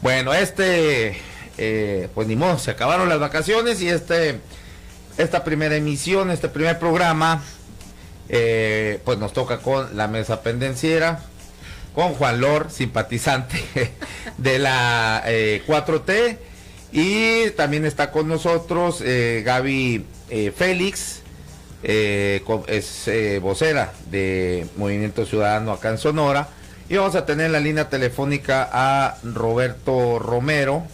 Bueno, pues ni modo, se acabaron las vacaciones y esta primera emisión, este primer programa, pues nos toca con la mesa pendenciera, con Juan Lor, simpatizante de la 4T, y también está con nosotros Gaby Félix, es vocera de Movimiento Ciudadano acá en Sonora, y vamos a tener en la línea telefónica a Roberto Romero,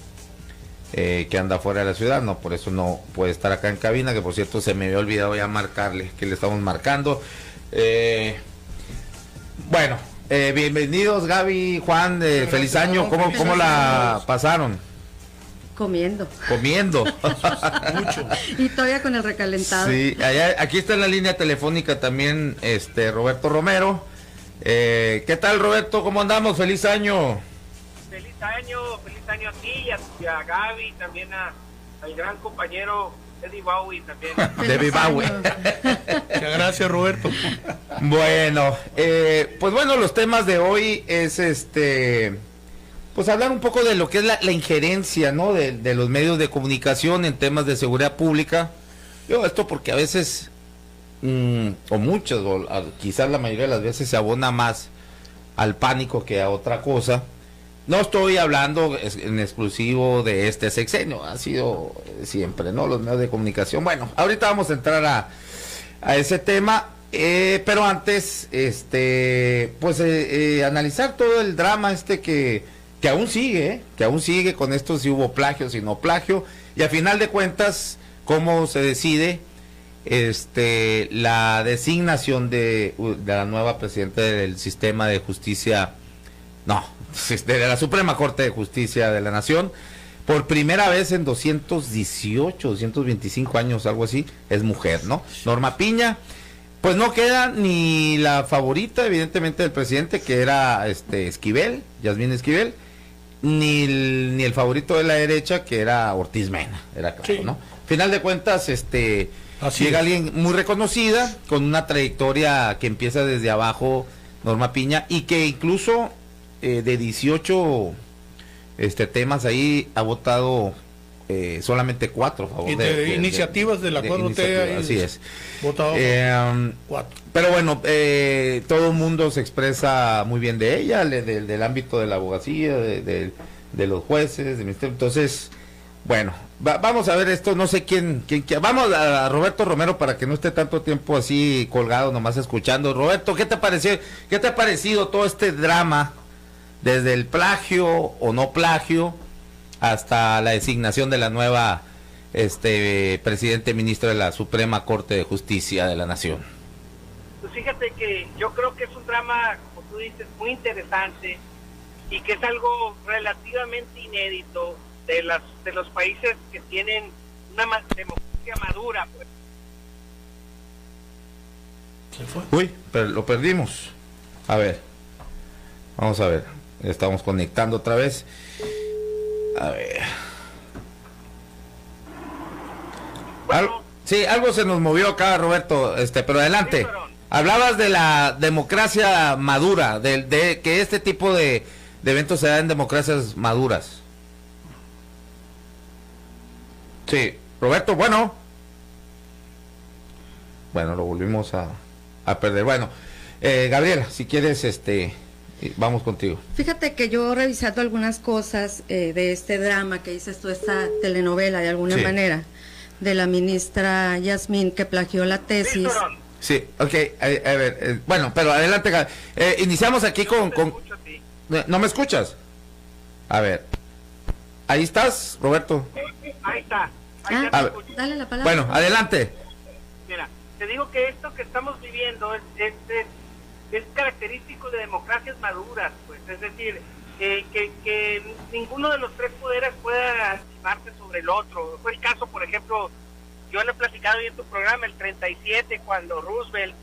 que anda fuera de la ciudad, no, por eso no puede estar acá en cabina, que por cierto se me había olvidado ya marcarle, que le estamos marcando. Bueno, bienvenidos Gaby, Juan, feliz año, ¿cómo la pasaron? Comiendo. Mucho. Y todavía con el recalentado. Sí, aquí está en la línea telefónica también Roberto Romero. ¿Qué tal, Roberto? ¿Cómo andamos? ¡Feliz año! Feliz año a ti y a Gaby, también al gran compañero Eddie Bowie también. Eddie Bowie. Muchas gracias, Roberto. Bueno, pues bueno, los temas de hoy es pues hablar un poco de lo que es la injerencia, ¿no? De los medios de comunicación en temas de seguridad pública. Yo esto porque a veces o muchas, quizás la mayoría de las veces se abona más al pánico que a otra cosa. No estoy hablando en exclusivo de este sexenio, ha sido siempre, ¿no? Los medios de comunicación. Bueno, ahorita vamos a entrar a ese tema, pero antes, pues analizar todo el drama que aún sigue, con esto, si hubo plagio, si no plagio, y a final de cuentas, cómo se decide la designación de la nueva presidenta del sistema de justicia, de la Suprema Corte de Justicia de la Nación. Por primera vez en 225 años, algo así, es mujer, ¿no? Norma Piña. Pues no queda ni la favorita, evidentemente, del presidente, que era Esquivel, Yasmín Esquivel, ni el favorito de la derecha, que era Ortiz Mena, era claro, sí. ¿No? Final de cuentas, llega alguien muy reconocida, con una trayectoria que empieza desde abajo, Norma Piña, y que incluso de 18 temas ahí ha votado solamente 4 a favor de iniciativas de la 4T. Así es. Votado 4. Pero bueno, todo el mundo se expresa muy bien de ella, del ámbito de la abogacía, de los jueces, del ministerio. Entonces, bueno, vamos a ver esto, no sé quién. Vamos a Roberto Romero para que no esté tanto tiempo así colgado, nomás escuchando. Roberto, ¿qué te pareció? ¿Qué te ha parecido todo este drama? Desde el plagio o no plagio hasta la designación de la nueva presidente ministro de la Suprema Corte de Justicia de la Nación. Pues fíjate que yo creo que es un drama, como tú dices, muy interesante y que es algo relativamente inédito de los países que tienen una democracia madura, pues. ¿Se fue? Uy, pero lo perdimos. A ver, vamos a ver. Estamos conectando otra vez. A ver. Bueno, sí, algo se nos movió acá, Roberto, pero adelante. Sí, hablabas de la democracia madura, de que este tipo de eventos se dan en democracias maduras. Sí, Roberto, bueno, lo volvimos a perder. Bueno, Gabriela, si quieres, vamos contigo. Fíjate que yo revisando algunas cosas de este drama que dices tú, esta telenovela de alguna manera, de la ministra Yasmín que plagió la tesis. Sí, ok, a ver, bueno, pero adelante, iniciamos aquí con... ¿No me escuchas? A ver, ¿ahí estás, Roberto? Ahí está. Dale la palabra. Bueno, adelante. Mira, te digo que esto que estamos viviendo es característico de democracias maduras, pues, es decir, que ninguno de los tres poderes pueda activarse sobre el otro. Fue el caso, por ejemplo, yo le he platicado hoy en tu programa, el 37, cuando Roosevelt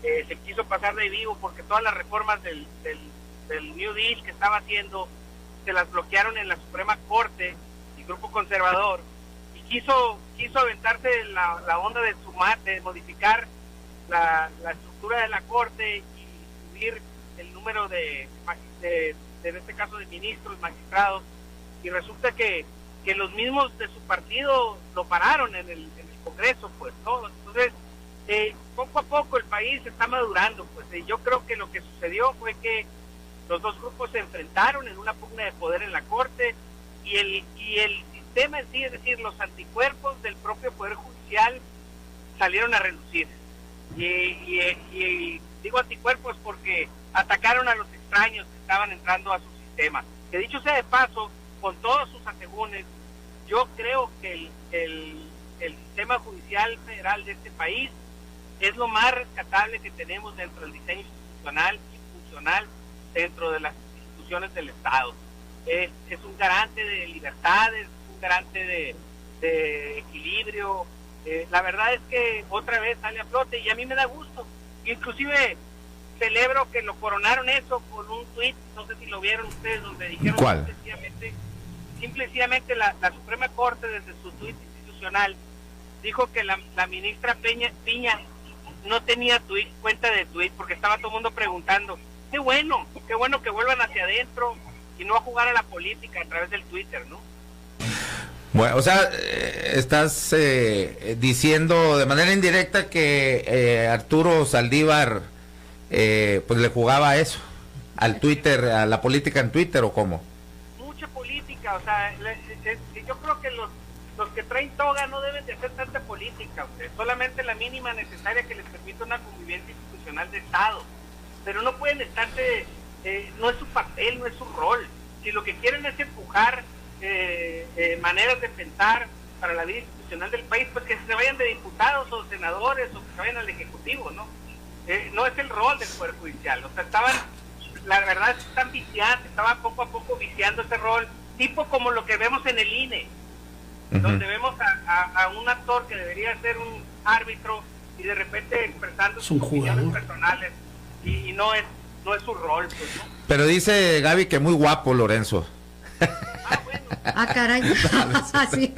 se quiso pasar de vivo porque todas las reformas del New Deal que estaba haciendo se las bloquearon en la Suprema Corte, el grupo conservador, y quiso aventarse la onda de modificar la estructura de la Corte, y subir el número en este caso de ministros, magistrados, y resulta que los mismos de su partido lo pararon en el Congreso, pues, ¿no? Entonces, poco a poco el país está madurando, pues, yo creo que lo que sucedió fue que los dos grupos se enfrentaron en una pugna de poder en la Corte, y el sistema en sí, es decir, los anticuerpos del propio Poder Judicial salieron a relucir. Y digo anticuerpos porque atacaron a los extraños que estaban entrando a su sistema. Que dicho sea de paso, con todos sus asegúnes, yo creo que el sistema judicial federal de este país es lo más rescatable que tenemos dentro del diseño institucional y funcional dentro de las instituciones del Estado. Es un garante de libertades, un garante de equilibrio. La verdad es que otra vez sale a flote y a mí me da gusto. Inclusive celebro que lo coronaron eso con un tuit, no sé si lo vieron ustedes, donde dijeron ¿cuál? Simplemente la Suprema Corte desde su tuit institucional dijo que la ministra Piña no tenía cuenta de tuit, porque estaba todo el mundo preguntando. Qué bueno que vuelvan hacia adentro y no a jugar a la política a través del Twitter, ¿no? Bueno, o sea, estás diciendo de manera indirecta que Arturo Saldívar pues le jugaba a eso, al Twitter, a la política en Twitter, ¿o cómo? Mucha política, o sea, yo creo que los que traen toga no deben de hacer tanta política, solamente la mínima necesaria que les permita una convivencia institucional de Estado, pero no pueden estarse, no es su papel, no es su rol. Si lo que quieren es empujar maneras de pensar para la vida institucional del país, pues que se vayan de diputados o senadores o que se vayan al Ejecutivo, ¿no? No es el rol del Poder Judicial, o sea, la verdad están viciando, estaban poco a poco viciando ese rol, tipo como lo que vemos en el INE, donde vemos a un actor que debería ser un árbitro y de repente expresando sus opiniones personales y no es su rol, pues, ¿no? Pero dice Gaby que muy guapo Lorenzo. Ah, bueno. Ah, caray. Sí.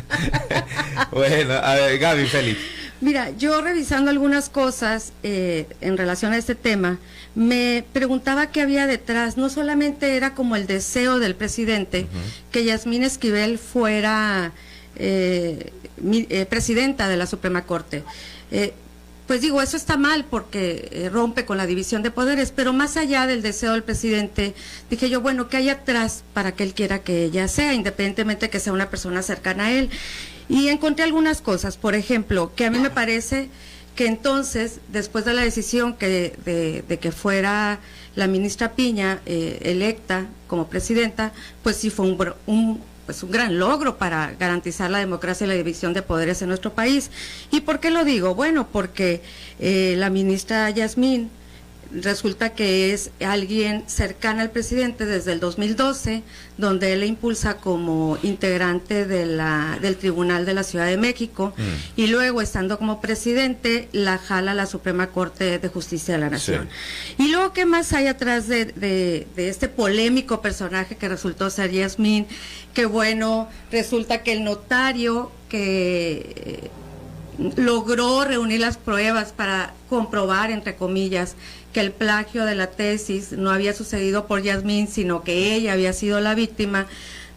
Bueno, a ver, Gaby, Félix. Mira, yo revisando algunas cosas en relación a este tema, me preguntaba qué había detrás. No solamente era como el deseo del presidente que Yasmín Esquivel fuera presidenta de la Suprema Corte. Pues digo, eso está mal porque rompe con la división de poderes, pero más allá del deseo del presidente, dije yo, bueno, ¿qué hay atrás para que él quiera que ella sea, independientemente de que sea una persona cercana a él? Y encontré algunas cosas, por ejemplo, que a mí me parece que entonces, después de la decisión de que fuera la ministra Piña electa como presidenta, pues sí fue un gran logro para garantizar la democracia y la división de poderes en nuestro país. ¿Y por qué lo digo? Bueno, porque la ministra Yasmín resulta que es alguien cercana al presidente desde el 2012, donde él le impulsa como integrante del Tribunal de la Ciudad de México, y luego, estando como presidente, la jala a la Suprema Corte de Justicia de la Nación. Sí. Y luego, ¿qué más hay atrás de este polémico personaje que resultó ser Yasmín? Que bueno, resulta que el notario que logró reunir las pruebas para comprobar, entre comillas, que el plagio de la tesis no había sucedido por Yasmín, sino que ella había sido la víctima.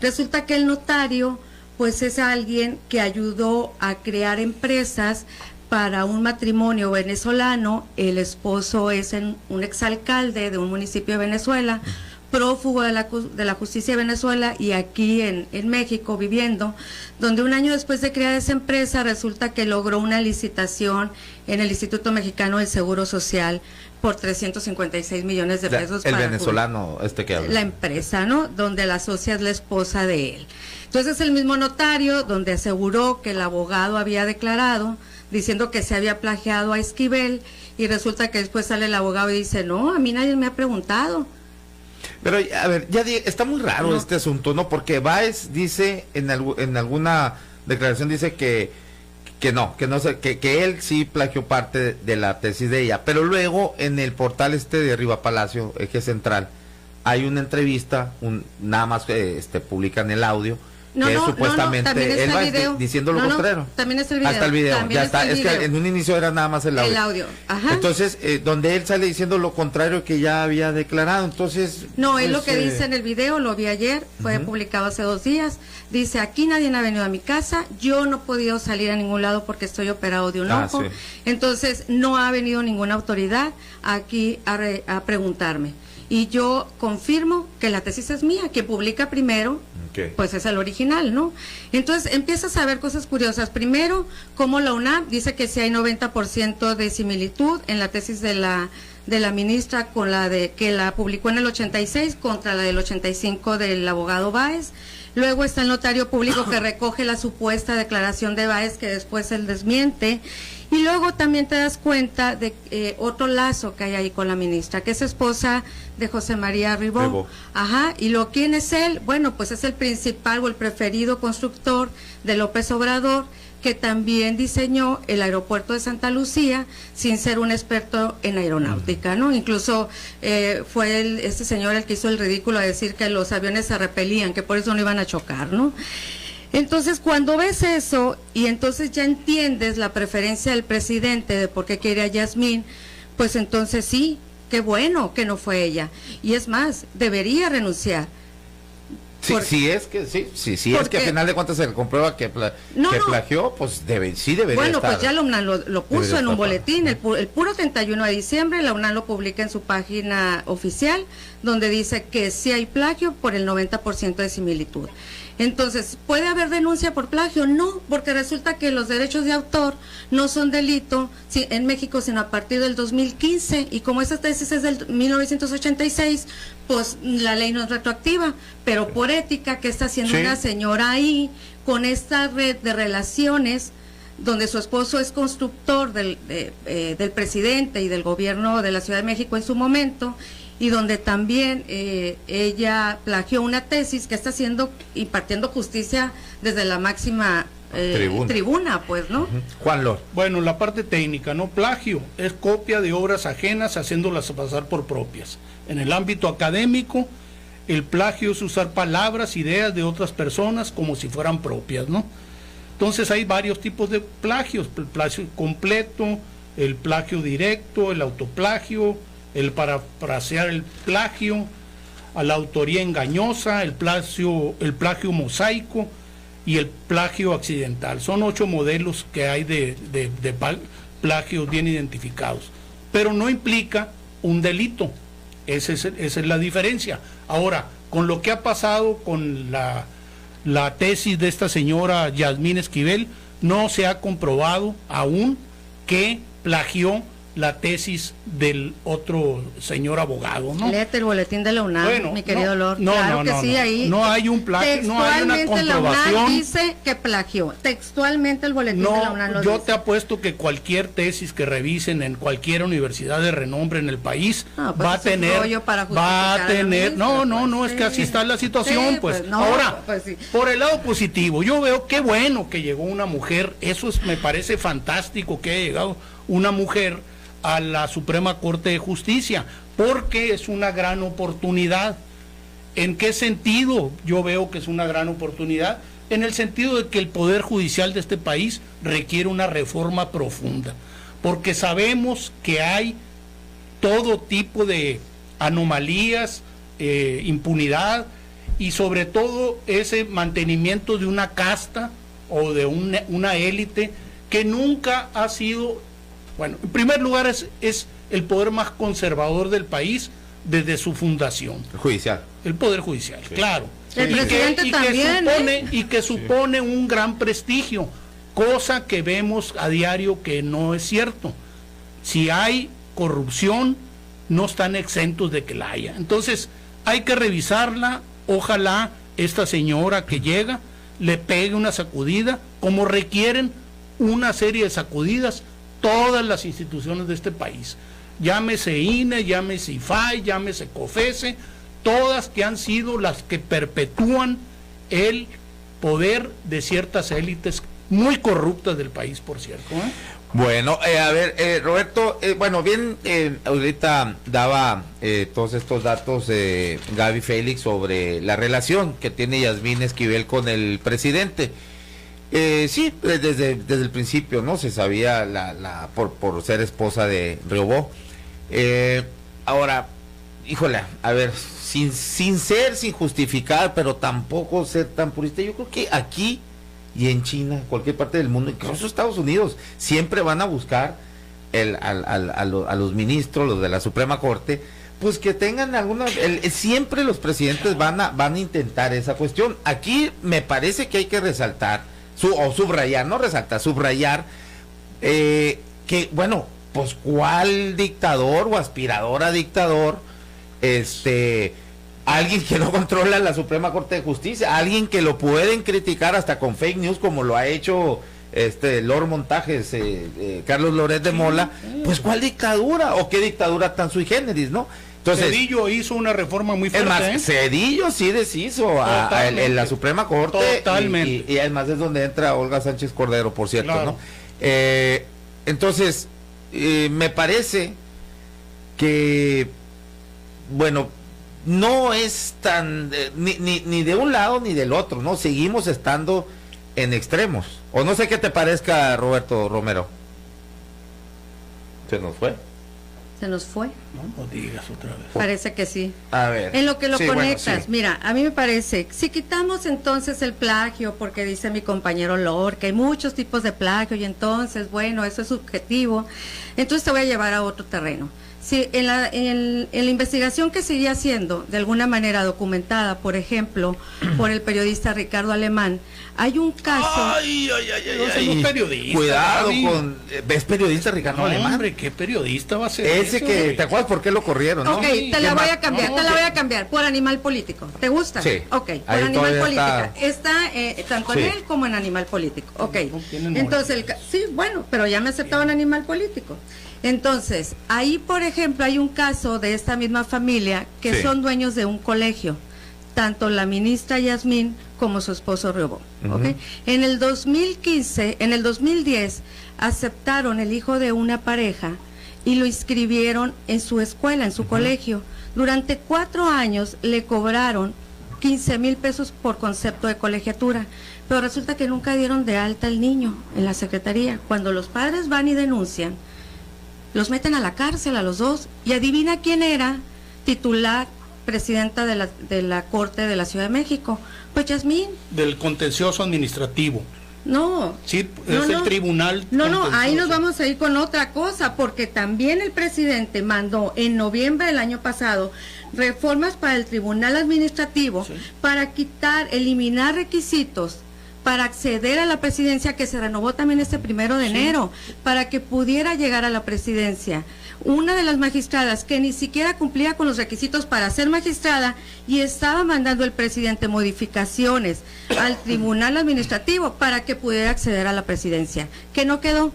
Resulta que el notario, pues es alguien que ayudó a crear empresas para un matrimonio venezolano. El esposo es un exalcalde de un municipio de Venezuela, prófugo de la justicia de Venezuela y aquí en México viviendo, donde un año después de crear esa empresa resulta que logró una licitación en el Instituto Mexicano del Seguro Social por 356 millones de pesos. El venezolano que habla. La empresa, ¿no? Donde la socia es la esposa de él. Entonces el mismo notario donde aseguró que el abogado había declarado diciendo que se había plagiado a Esquivel, y resulta que después sale el abogado y dice, no, a mí nadie me ha preguntado. Pero, a ver, está muy raro este asunto, ¿no? Porque Báez dice, en alguna declaración dice que él sí plagió parte de la tesis de ella, pero luego en el portal de Riva Palacio, Eje Central, hay una entrevista, nada más publican el audio, No, que no, supuestamente también está él va el video. diciendo lo contrario. También está el video. Hasta el video, También ya está está. el Es que video. en un inicio era nada más el audio. El audio, ajá. Entonces, donde él sale diciendo lo contrario que ya había declarado, entonces... No, él pues, lo que dice en el video, lo vi ayer, fue publicado hace 2 días, dice, aquí nadie ha venido a mi casa, yo no he podido salir a ningún lado porque estoy operado de un ojo, sí. Entonces no ha venido ninguna autoridad aquí a preguntarme. Y yo confirmo que la tesis es mía, que publica primero, pues es el original, ¿no? Entonces empiezas a ver cosas curiosas. Primero, como la UNAM dice que sí hay 90% de similitud en la tesis de la ministra con la de que la publicó en el 86 contra la del 85 del abogado Báez. Luego está el notario público que recoge la supuesta declaración de Báez que después él desmiente. Y luego también te das cuenta de otro lazo que hay ahí con la ministra, que es esposa de José María Ribó. Ajá, y ¿quién es él? Bueno, pues es el principal o el preferido constructor de López Obrador, que también diseñó el aeropuerto de Santa Lucía sin ser un experto en aeronáutica, ¿no? Incluso fue este señor el que hizo el ridículo a decir que los aviones se repelían, que por eso no iban a chocar, ¿no? Entonces, cuando ves eso y entonces ya entiendes la preferencia del presidente de por qué quiere a Yasmín, pues entonces sí, qué bueno que no fue ella. Y es más, debería renunciar. Sí, es que a final de cuentas se le comprueba que plagió, pues sí debería bueno, estar. Pues ya la UNAM lo puso en un boletín, el puro 31 de diciembre, la UNAM lo publica en su página oficial, donde dice que sí hay plagio por el 90% de similitud. Entonces, ¿puede haber denuncia por plagio? No, porque resulta que los derechos de autor no son delito en México, sino a partir del 2015, y como esa tesis es del 1986, pues la ley no es retroactiva, pero por ética, ¿qué está haciendo una señora ahí con esta red de relaciones donde su esposo es constructor del presidente y del gobierno de la Ciudad de México en su momento, y donde también ella plagió una tesis que está impartiendo justicia desde la máxima tribuna, pues, ¿no? Juan Lor. Bueno, la parte técnica, ¿no? Plagio es copia de obras ajenas haciéndolas pasar por propias. En el ámbito académico, el plagio es usar palabras, ideas de otras personas como si fueran propias, ¿no? Entonces hay varios tipos de plagios, el plagio completo, el plagio directo, el autoplagio, el parafrasear el plagio, a la autoría engañosa, el plagio mosaico y el plagio accidental. Son 8 modelos que hay de plagios bien identificados, pero no implica un delito. Esa es la diferencia. Ahora, con lo que ha pasado con la tesis de esta señora Yasmín Esquivel, no se ha comprobado aún que plagió la tesis del otro señor abogado, ¿no? Léete el boletín de la UNAM, bueno, mi querido Lord. Claro que sí, ahí no hay un plagio, no hay una comprobación. La UNAM dice que plagió, textualmente el boletín de la UNAM lo dice. Te apuesto que cualquier tesis que revisen en cualquier universidad de renombre en el país pues va a tener, es que así está la situación, pues. Ahora, por el lado positivo, yo veo qué bueno que llegó una mujer, me parece fantástico que haya llegado una mujer a la Suprema Corte de Justicia, porque es una gran oportunidad. ¿En qué sentido yo veo que es una gran oportunidad? En el sentido de que el Poder Judicial de este país requiere una reforma profunda, porque sabemos que hay todo tipo de anomalías, impunidad, y sobre todo ese mantenimiento de una casta o de una élite que nunca ha sido... Bueno, en primer lugar es el poder más conservador del país desde su fundación. El judicial. El Poder Judicial, claro. El presidente también. Y que supone un gran prestigio, cosa que vemos a diario que no es cierto. Si hay corrupción, no están exentos de que la haya. Entonces, hay que revisarla. Ojalá esta señora que llega le pegue una sacudida, como requieren una serie de sacudidas todas las instituciones de este país, llámese INE, llámese IFAI, llámese COFESE, todas que han sido las que perpetúan el poder de ciertas élites muy corruptas del país, por cierto. Bueno, a ver, Roberto, bueno, bien, ahorita daba todos estos datos Gaby Félix sobre la relación que tiene Yasmín Esquivel con el presidente. Sí, desde el principio, ¿no? Se sabía por ser esposa de Riobó. Ahora, híjole, a ver, sin justificar, pero tampoco ser tan purista, yo creo que aquí y en China, cualquier parte del mundo, incluso Estados Unidos, siempre van a buscar a los ministros, los de la Suprema Corte, pues que tengan siempre los presidentes van a intentar esa cuestión. Aquí me parece que hay que resaltar, subrayar, que bueno, pues cuál dictador o aspirador a dictador, alguien que no controla la Suprema Corte de Justicia, alguien que lo pueden criticar hasta con fake news como lo ha hecho Lord Montajes, Carlos Loret de Mola, pues cuál dictadura o qué dictadura tan sui generis, ¿no? Entonces, Cedillo hizo una reforma muy fuerte. Es más, Cedillo sí deshizo en la Suprema Corte. Totalmente. Y además es donde entra Olga Sánchez Cordero, por cierto, claro, ¿no? Entonces, me parece que, bueno, no es tan ni de un lado ni del otro, ¿no? Seguimos estando en extremos. O no sé qué te parezca, Roberto Romero. ¿Se nos fue? ¿Se nos fue? No digas otra vez. Parece que sí. A ver. En lo que lo sí, conectas, bueno, sí. Mira, a mí me parece, si quitamos entonces el plagio, porque dice mi compañero Lord que hay muchos tipos de plagio y entonces, bueno, eso es subjetivo, entonces te voy a llevar a otro terreno. Sí, en la investigación que sigue haciendo, de alguna manera documentada, por ejemplo, por el periodista Ricardo Alemán, hay un caso... ¡Ay! No somos periodistas. Cuidado Gaby. ¿Ves periodista Ricardo No, Alemán? hombre, ¿qué periodista va a ser Ese eso, que, güey? ¿te acuerdas por qué lo corrieron, no? Ok, te la voy a cambiar, No, te la voy a cambiar, por animal político. ¿Te gusta? Sí. Ok, por Ahí animal todavía política. Está tanto en Sí. él como en animal político. Ok. No tienen Entonces, sí, bueno, pero ya me aceptaban animal político. Entonces, ahí, por ejemplo, hay un caso de esta misma familia que Sí. son dueños de un colegio, tanto la ministra Yasmín como su esposo Riobó. Ujú. ¿Ok? En el 2010, aceptaron el hijo de una pareja y lo inscribieron en su escuela, en su colegio. Durante 4 años le cobraron 15,000 pesos por concepto de colegiatura, pero resulta que nunca dieron de alta al niño en la secretaría. Cuando los padres van y denuncian, los meten a la cárcel a los dos, y adivina quién era titular, presidenta de la Corte de la Ciudad de México. Pues Yasmín. Del contencioso administrativo. No. Sí, No, es no. el tribunal. No, ahí contencioso. nos vamos a ir con otra cosa, porque también el presidente mandó en noviembre del año pasado reformas para el tribunal administrativo, Sí. para eliminar requisitos para acceder a la presidencia, que se renovó también este 1 de enero, para que pudiera llegar a la presidencia. Una de las magistradas que ni siquiera cumplía con los requisitos para ser magistrada, y estaba mandando el presidente modificaciones al tribunal administrativo para que pudiera acceder a la presidencia, que no quedó.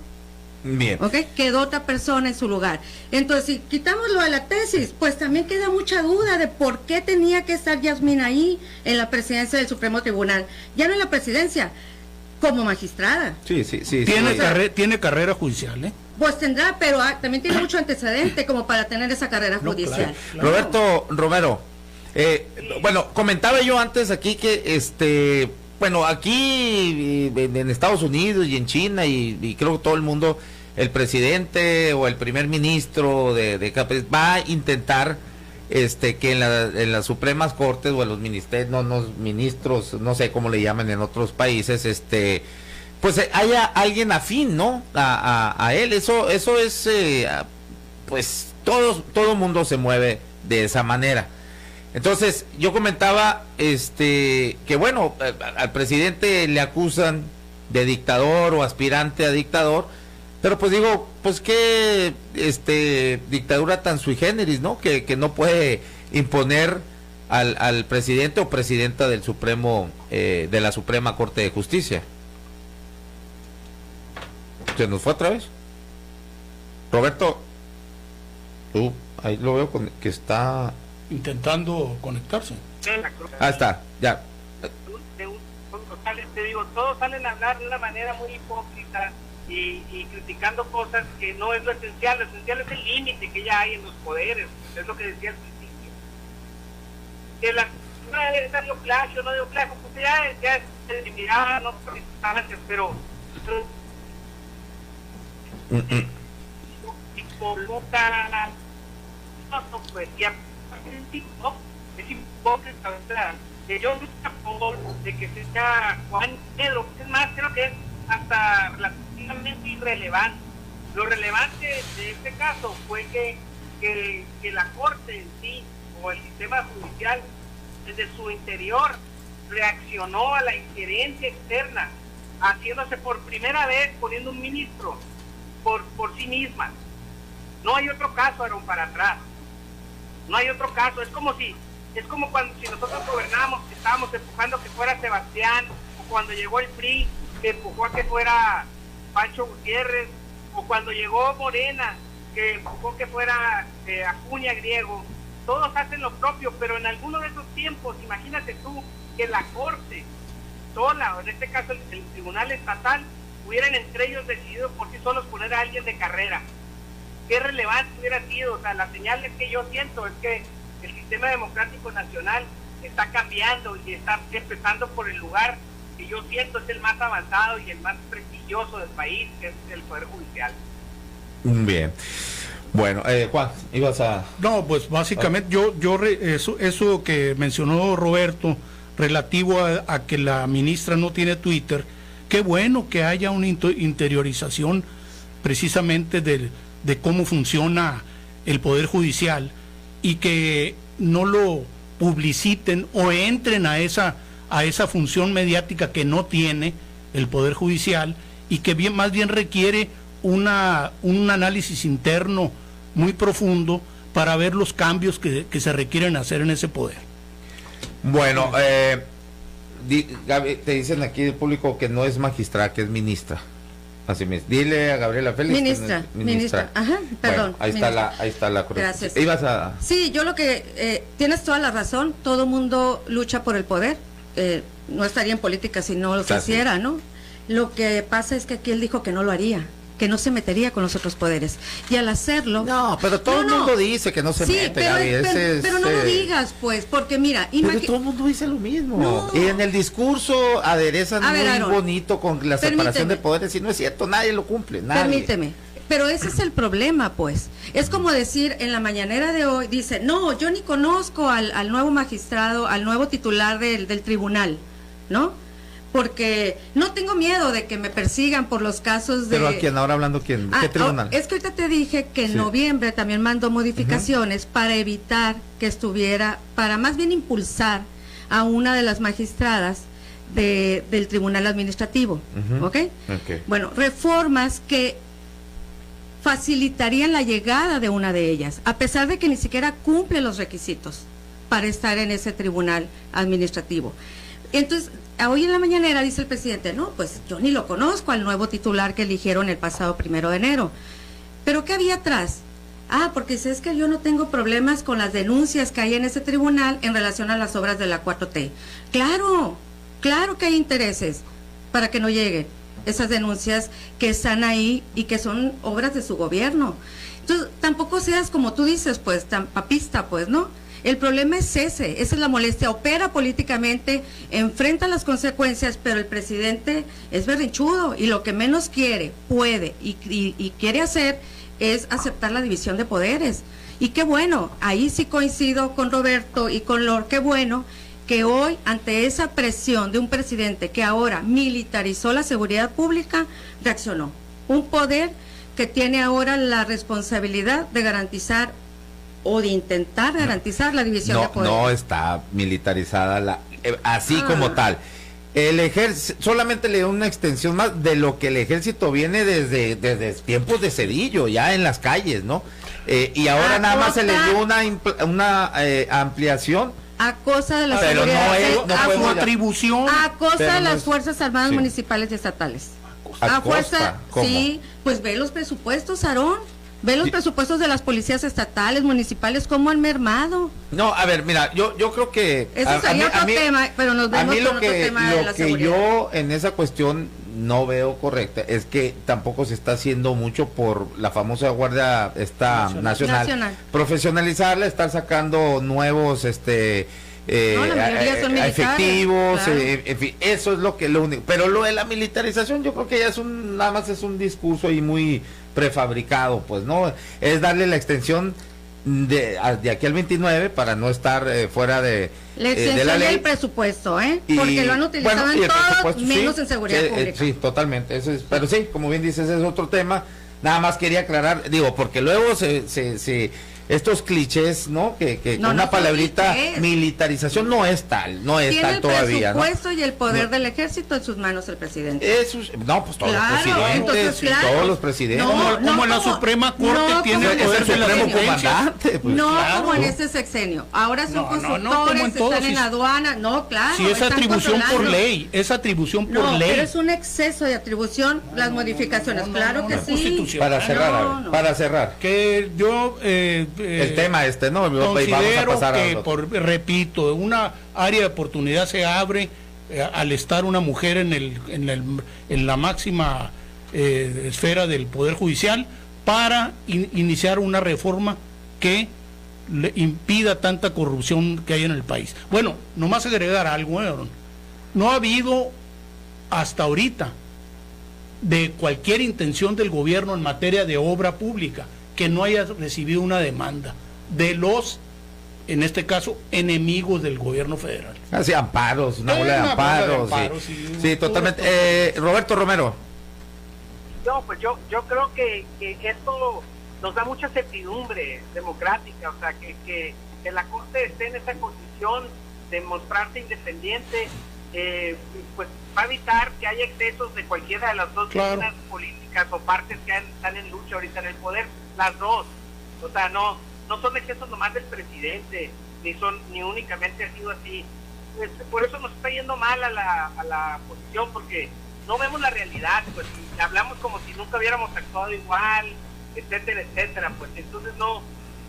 Bien. ¿Ok? Quedó otra persona en su lugar. Entonces, si quitamos lo de la tesis, pues también queda mucha duda de por qué tenía que estar Yasmín ahí en la presidencia del Supremo Tribunal. Ya no en la presidencia, como magistrada. Sí. Tiene carrera judicial, ¿eh? Pues tendrá, pero también tiene mucho antecedente como para tener esa carrera No, judicial. claro. Roberto Romero, bueno, comentaba yo antes aquí que bueno, aquí en Estados Unidos y en China y creo que todo el mundo, el presidente o el primer ministro va a intentar que en las Supremas Cortes o en los ministros, no sé cómo le llaman en otros países, pues haya alguien afín, ¿no? A él. Eso es, pues todo mundo se mueve de esa manera. Entonces, yo comentaba que bueno, al presidente le acusan de dictador o aspirante a dictador, pero pues digo, pues qué dictadura tan sui generis, ¿no? Que no puede imponer al presidente o presidenta del Supremo, de la Suprema Corte de Justicia. ¿Se nos fue otra vez? Roberto, tú, ahí lo veo que está... Intentando conectarse. Ah, está, ya. Te digo, todos salen a hablar de una manera muy hipócrita y criticando cosas que no es lo esencial es el límite que ya hay en los poderes, es lo que decía al principio. Que la esa dio plagio, no dio plagio, pues ya es eliminada, no antes, pero involucra pues ya es hipócrita, o sea, que yo nunca pongo de que sea Juan Pedro, es más, creo que es hasta relativamente irrelevante. Lo relevante de este caso fue que la Corte en sí, o el sistema judicial, desde su interior, reaccionó a la injerencia externa, haciéndose por primera vez, poniendo un ministro por sí misma. No hay otro caso, Aaron, para atrás. No hay otro caso. Es como cuando si nosotros gobernábamos, estábamos empujando que fuera Sebastián, o cuando llegó el PRI, que empujó a que fuera Pancho Gutiérrez, o cuando llegó Morena, que empujó que fuera Acuña Griego. Todos hacen lo propio, pero en alguno de esos tiempos, imagínate tú que la Corte sola, o en este caso el Tribunal Estatal, hubieran entre ellos decidido por sí solos poner a alguien de carrera. Qué relevante hubiera sido. O sea, la señal es que yo siento es que el sistema democrático nacional está cambiando y está empezando por el lugar que yo siento es el más avanzado y el más prestigioso del país, que es el Poder Judicial. Bien. Bueno, Juan, ibas a... No, pues básicamente eso que mencionó Roberto relativo a que la ministra no tiene Twitter, qué bueno que haya una interiorización precisamente de cómo funciona el Poder Judicial y que no lo publiciten o entren a esa función mediática que no tiene el Poder Judicial y que más bien requiere un análisis interno muy profundo para ver los cambios que se requieren hacer en ese poder. Bueno, Gaby, te dicen aquí del público que no es magistrada, que es ministra. Así mismo. Dile a Gabriela Félix. Ministra. Ajá, perdón. Bueno, ahí está la Gracias. Ibas a... Sí, yo lo que... tienes toda la razón, todo mundo lucha por el poder. No estaría en política si no lo quisiera, ¿no? Lo que pasa es que aquí él dijo que no lo haría, que no se metería con los otros poderes. Y al hacerlo... No, pero todo el mundo dice que no se mete, Gaby. Pero no lo digas, pues, porque mira... Pero todo el mundo dice lo mismo. No. Y en el discurso aderezan muy Aaron, bonito con la separación de poderes, y no es cierto, nadie lo cumple, nadie. Permíteme. Pero ese es el problema, pues. Es como decir, en la mañanera de hoy, dice, no, yo ni conozco al nuevo magistrado, al nuevo titular del tribunal, ¿no? Porque no tengo miedo de que me persigan por los casos de... ¿Pero a quién? Ahora hablando, ¿quién? ¿Qué tribunal? Es que ahorita te dije que en noviembre también mandó modificaciones para evitar que estuviera, para más bien impulsar a una de las magistradas del tribunal administrativo, ¿ok? Bueno, reformas que facilitarían la llegada de una de ellas, a pesar de que ni siquiera cumple los requisitos para estar en ese tribunal administrativo. Entonces, hoy en la mañanera dice el presidente, no, pues yo ni lo conozco al nuevo titular que eligieron el pasado 1 de enero. ¿Pero qué había atrás? Porque es que yo no tengo problemas con las denuncias que hay en ese tribunal en relación a las obras de la 4T. Claro que hay intereses para que no lleguen esas denuncias que están ahí y que son obras de su gobierno. Entonces, tampoco seas, como tú dices, pues, tan papista, pues, ¿no? El problema es esa es la molestia. Opera políticamente, enfrenta las consecuencias, pero el presidente es berrinchudo y lo que menos puede y quiere hacer es aceptar la división de poderes. Y qué bueno, ahí sí coincido con Roberto y con Lord, qué bueno que hoy, ante esa presión de un presidente que ahora militarizó la seguridad pública, reaccionó. Un poder que tiene ahora la responsabilidad de garantizar o de intentar garantizar la división de poderes. No está militarizada así como tal. El ejército solamente le dio una extensión más de lo que el ejército viene desde tiempos de Cedillo, ya en las calles, ¿no? Y ahora nada más se le dio una ampliación. A costa de la seguridad, a su atribución. A costa de las Fuerzas Armadas municipales y estatales. A fuerza, sí, pues ve los presupuestos, Aarón. Ve los presupuestos de las policías estatales, municipales, cómo han mermado. No, a ver, mira, yo creo que... Eso sería otro tema, pero nos vemos con otro tema de la seguridad. Yo en esa cuestión no veo correcta es que tampoco se está haciendo mucho por la famosa Guardia Nacional. Profesionalizarla, estar sacando nuevos la mayoría son militares, efectivos, claro. En fin, eso es lo único. Pero lo de la militarización yo creo que ya nada más es un discurso ahí muy prefabricado, pues, ¿no? Es darle la extensión de aquí al 29 para no estar fuera de la extensión de la ley. del presupuesto, porque lo han utilizado Bueno, en todo, sí, menos en seguridad pública. Sí, totalmente. Pero sí, como bien dices, ese es otro tema. Nada más quería aclarar, digo, porque luego estos clichés, ¿no? Que No, una no palabrita clichés. Militarización no es tal todavía, Tiene el ¿no? presupuesto y el poder del ejército en sus manos el presidente. Eso, no, pues todos Claro, los presidentes, entonces, claro. todos los presidentes. Como la Suprema Corte tiene es el el poder de la supremo dependencia. comandante. Pues, no claro. como en este sexenio. Ahora son No, consultores, como en todo, están en aduana. No, claro. Si es están atribución por controlando. ley, es atribución por No, ley. pero es un exceso de atribución, las modificaciones. Claro que no, sí. Constitución. Para cerrar, No, a ver, no. para cerrar. Que yo El tema ¿no? Vamos a considero pasar a que, repito, una área de oportunidad se abre al estar una mujer en la máxima esfera del Poder Judicial para iniciar una reforma que le impida tanta corrupción que hay en el país. Bueno, nomás agregar algo, Aaron. No ha habido hasta ahorita de cualquier intención del gobierno en materia de obra pública que no haya recibido una demanda de los, en este caso, enemigos del gobierno federal. Así, amparos, una bola de amparos. Sí, totalmente. Roberto Romero. No, pues yo creo que esto nos da mucha certidumbre democrática, o sea, que la Corte esté en esa condición de mostrarse independiente, pues va a evitar que haya excesos de cualquiera de las dos líneas políticas o partes que están en lucha ahorita en el poder, las dos. O sea, no son excesos nomás del presidente, ni únicamente ha sido así. Por eso nos está yendo mal a la oposición, porque no vemos la realidad, pues, y hablamos como si nunca hubiéramos actuado igual, etcétera, etcétera. Pues entonces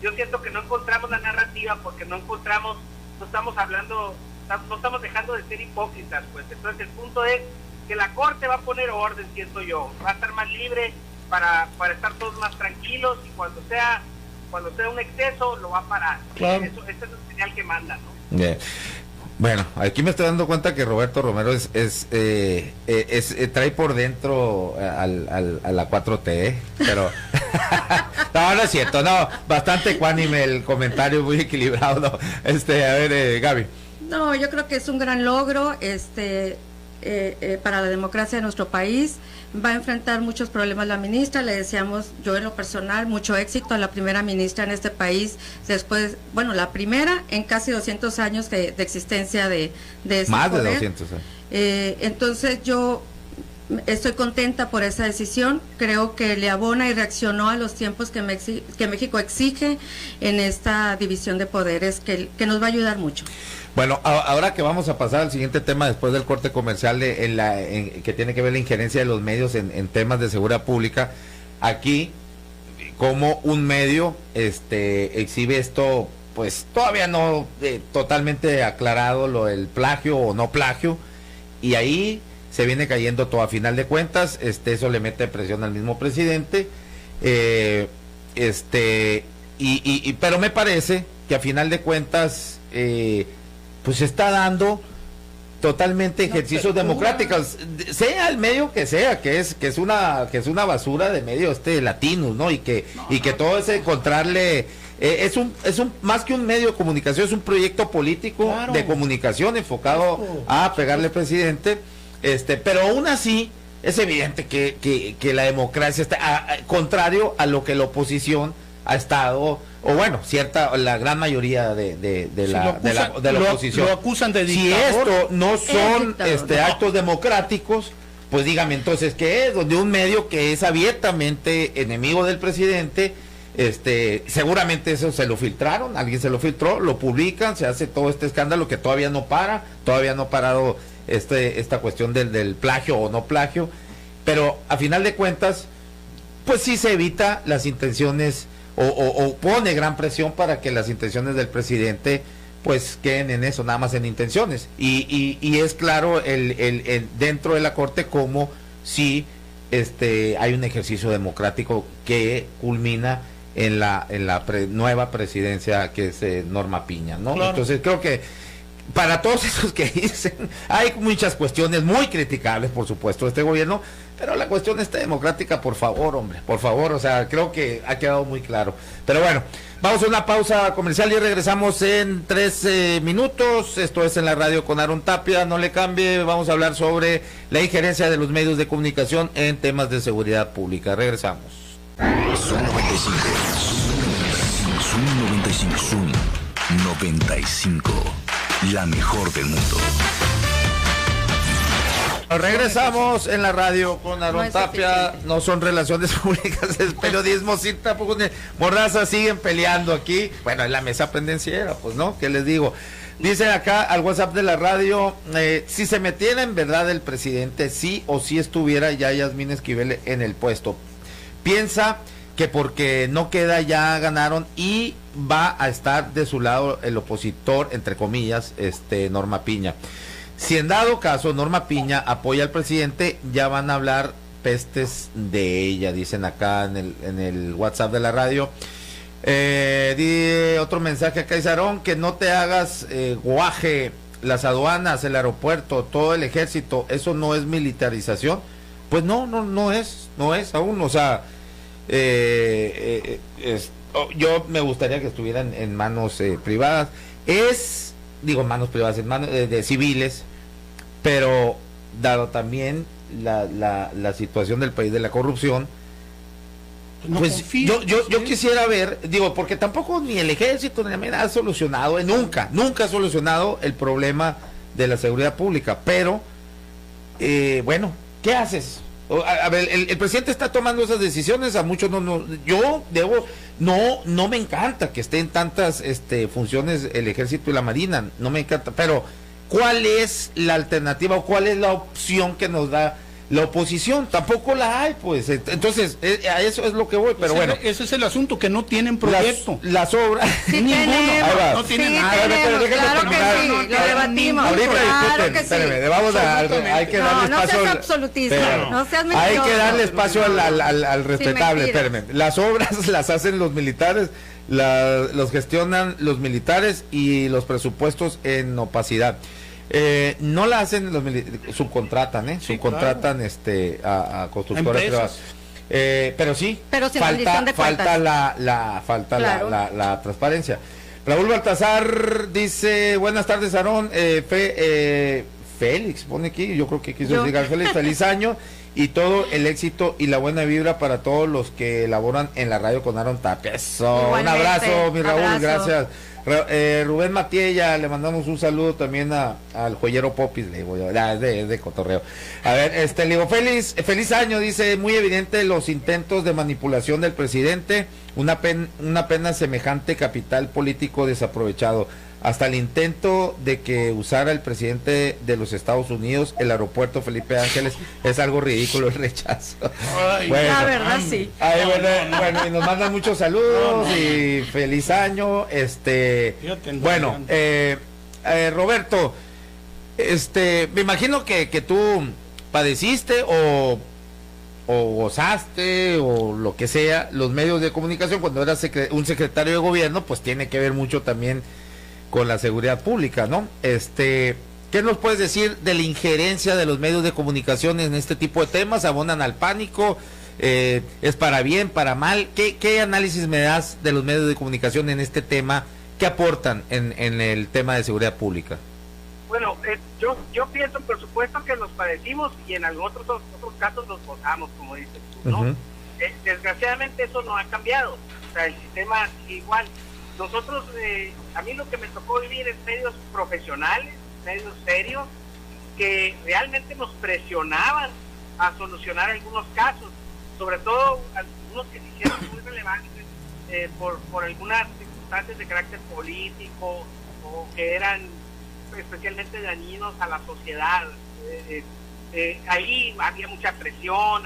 yo siento que no encontramos la narrativa, porque no estamos hablando, no estamos dejando de ser hipócritas, pues. Entonces el punto es que la Corte va a poner orden, siento yo, va a estar más libre para estar todos más tranquilos, y cuando sea un exceso lo va a parar. Claro. Esa es la señal que manda, ¿no? Yeah. Bueno, aquí me estoy dando cuenta que Roberto Romero trae por dentro a la 4T, pero no es cierto, no, bastante ecuánime el comentario, muy equilibrado, no. A ver, Gaby. No, yo creo que es un gran logro, para la democracia de nuestro país. Va a enfrentar muchos problemas la ministra, le deseamos, yo en lo personal, mucho éxito a la primera ministra en este país, después, bueno, la primera en casi 200 años de existencia de ese Más poder. de 200 años. Entonces yo estoy contenta por esa decisión, creo que le abona y reaccionó a los tiempos que México exige en esta división de poderes, que nos va a ayudar mucho. Bueno, ahora que vamos a pasar al siguiente tema después del corte comercial que tiene que ver la injerencia de los medios en temas de seguridad pública, aquí como un medio exhibe esto, pues todavía no totalmente aclarado lo del plagio o no plagio, y ahí se viene cayendo todo. A final de cuentas, eso le mete presión al mismo presidente, pero me parece que a final de cuentas pues se está dando totalmente ejercicios democráticos, sea el medio que sea, que es una basura de medios latinos, ¿no? Y que todo es encontrarle es un más que un medio de comunicación, es un proyecto político de comunicación enfocado a pegarle al presidente, pero aún así es evidente que la democracia está contrario a lo que la oposición ha estado, o bueno, la gran mayoría de la oposición. Lo acusan de dictador. Si esto no son actos democráticos, pues dígame entonces qué es, donde un medio que es abiertamente enemigo del presidente, seguramente eso se lo filtraron, alguien se lo filtró, lo publican, se hace todo este escándalo que todavía no ha parado esta cuestión del plagio o no plagio, pero a final de cuentas, pues sí se evita las intenciones o pone gran presión para que las intenciones del presidente pues queden en eso, nada más en intenciones, y es claro dentro de la Corte cómo sí hay un ejercicio democrático que culmina en la nueva presidencia, que es Norma Piña, ¿no? Claro. Entonces creo que para todos esos que dicen, hay muchas cuestiones muy criticables, por supuesto, de este gobierno, pero la cuestión democrática, por favor, hombre, por favor, o sea, creo que ha quedado muy claro. Pero bueno, vamos a una pausa comercial y regresamos en 3 minutos. Esto es En la Radio con Aarón Tapia, no le cambie, vamos a hablar sobre la injerencia de los medios de comunicación en temas de seguridad pública. Regresamos. Zoom 95, Zoom 95, la mejor del mundo. Regresamos en la radio con Aarón No Tapia. suficiente. No son relaciones públicas, es periodismo. Sí, tampoco Mordaza siguen peleando aquí. Bueno, en la mesa pendenciera, pues no, ¿qué les digo? Dice acá al WhatsApp de la radio, si se metiera en verdad el presidente, sí o sí estuviera ya Yasmín Esquivel en el puesto. Piensa que porque no queda ya ganaron y va a estar de su lado el opositor, entre comillas, Norma Piña. Si en dado caso Norma Piña apoya al presidente, ya van a hablar pestes de ella, dicen acá en el WhatsApp de la radio. Otro mensaje acá, dice Aarón, que no te hagas guaje, las aduanas, el aeropuerto, todo el ejército, eso no es militarización. Pues no es aún, o sea, yo me gustaría que estuvieran en manos privadas, manos privadas, en manos de civiles, pero dado también la situación del país de la corrupción, No pues confío, yo quisiera ver, porque tampoco ni el ejército ni la MENA ha solucionado, nunca ha solucionado el problema de la seguridad pública, pero bueno, ¿qué haces? A ver, el presidente está tomando esas decisiones, a muchos no me encanta que estén tantas funciones el ejército y la marina, no me encanta, pero ¿cuál es la alternativa o cuál es la opción que nos da la oposición? Tampoco la hay, pues. Entonces, a eso es lo que voy, pero bueno. Ese es el asunto, que no tienen proyecto. Las obras. Sí Ninguno. tenemos, Ahí va. No tienen sí nada. tenemos, Déjenme claro terminar. que sí, lo debatimos. Ahorita Claro discuten, que sí. espérame, vamos hay que darle No espacio. seas absolutista, Espérame. no seas Hay mentiroso. que darle espacio al respetable, mentiras. espérame. Las obras las hacen los militares, los gestionan los militares y los presupuestos en opacidad. No la hacen los subcontratan, Sí, subcontratan a constructoras Empresas. privadas. Pero sí, Pero sin rendición de falta cuentas. Claro. la transparencia. Raúl Baltazar dice, buenas tardes, Aarón. Félix, pone aquí, yo creo que quiso decir Félix, feliz año y todo el éxito y la buena vibra para todos los que elaboran en la radio con Aarón Tapia. Eso, Igualmente, un abrazo, mi Raúl, abrazo. gracias. Rubén Matiella, le mandamos un saludo también al joyero Popis, le digo yo, es de cotorreo. A ver, le digo, feliz año, dice, muy evidente los intentos de manipulación del presidente, una pena semejante capital político desaprovechado, hasta el intento de que usara el presidente de los Estados Unidos el aeropuerto Felipe Ángeles, es algo ridículo el rechazo. Ay, Bueno. La verdad, sí. Ay, bueno, y nos mandan muchos saludos y feliz año. Bueno, Roberto, me imagino que tú padeciste o gozaste o lo que sea los medios de comunicación cuando eras un secretario de gobierno, pues tiene que ver mucho también con la seguridad pública, ¿no? ¿Qué nos puedes decir de la injerencia de los medios de comunicación en este tipo de temas? ¿Abonan al pánico? ¿Es para bien, para mal? ¿Qué análisis me das de los medios de comunicación en este tema? ¿Qué aportan en el tema de seguridad pública? Bueno, yo pienso, por supuesto, que los padecimos y en otros casos los gozamos, como dices tú, ¿no? Uh-huh. Desgraciadamente eso no ha cambiado, o sea, el sistema sigue igual. Nosotros, a mí lo que me tocó vivir es medios profesionales, medios serios, que realmente nos presionaban a solucionar algunos casos, sobre todo algunos que se hicieron muy relevantes por algunas circunstancias de carácter político o que eran especialmente dañinos a la sociedad. Ahí había mucha presión,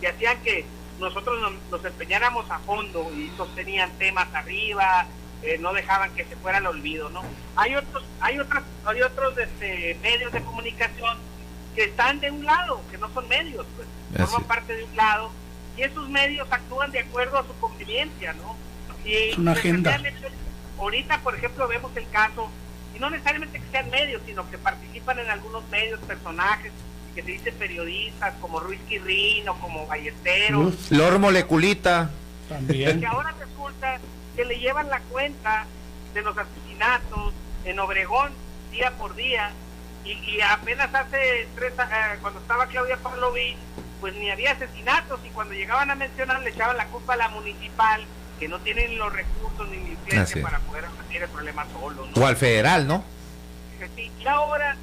que hacían que nosotros nos empeñáramos a fondo y sostenían temas arriba, no dejaban que se fuera al olvido, ¿no? Hay otros medios de comunicación que están de un lado, que no son medios, pues forman parte de un lado, y esos medios actúan de acuerdo a su conveniencia, ¿no? Y es una agenda. Ahorita, por ejemplo, vemos el caso, y no necesariamente que sean medios, sino que participan en algunos medios personajes que se dicen periodistas, como Ruiz Quirrino, como Ballesteros. Lord Moleculita. También. Que ahora resulta que le llevan la cuenta de los asesinatos en Obregón día por día, y apenas hace cuando estaba Claudia Pavlovich, pues ni había asesinatos, y cuando llegaban a mencionar le echaban la culpa a la municipal, que no tienen los recursos ni la influencia para poder resolver el problema solo, ¿no? O al federal, ¿no? Sí, y ahora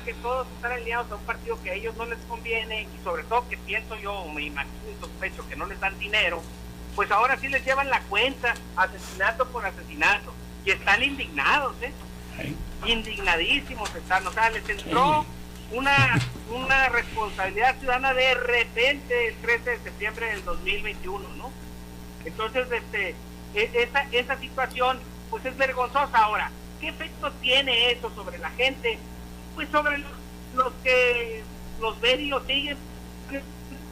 que todos están aliados a un partido que a ellos no les conviene, y sobre todo que pienso yo, o me imagino y sospecho que no les dan dinero, pues ahora sí les llevan la cuenta, asesinato por asesinato, y están indignados, indignadísimos están, o sea, les entró una responsabilidad ciudadana de repente el 13 de septiembre del 2021, ¿no? Entonces, esa situación, pues es vergonzosa. Ahora, ¿qué efecto tiene eso sobre la gente? Pues sobre los que los ven y los siguen,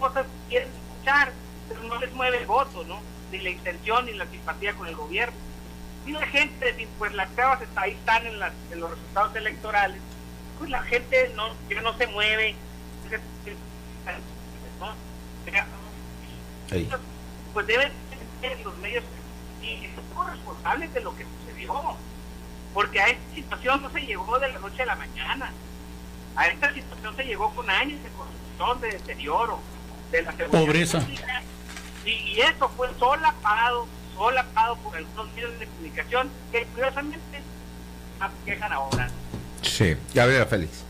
cosas que quieren escuchar, pero no les mueve el voto, ¿no? Ni la intención ni la simpatía con el gobierno. Y la gente, pues las pruebas ahí están en los resultados electorales, pues la gente ya no se mueve, ¿no? Pues deben ser los medios y son responsables de lo que sucedió, porque a esta situación no se llegó de la noche a la mañana, a esta situación se llegó con años de corrupción, de deterioro, de la pobreza, y eso fue solapado por algunos medios de comunicación que curiosamente quejan ahora. Sí, Gabriela Félix.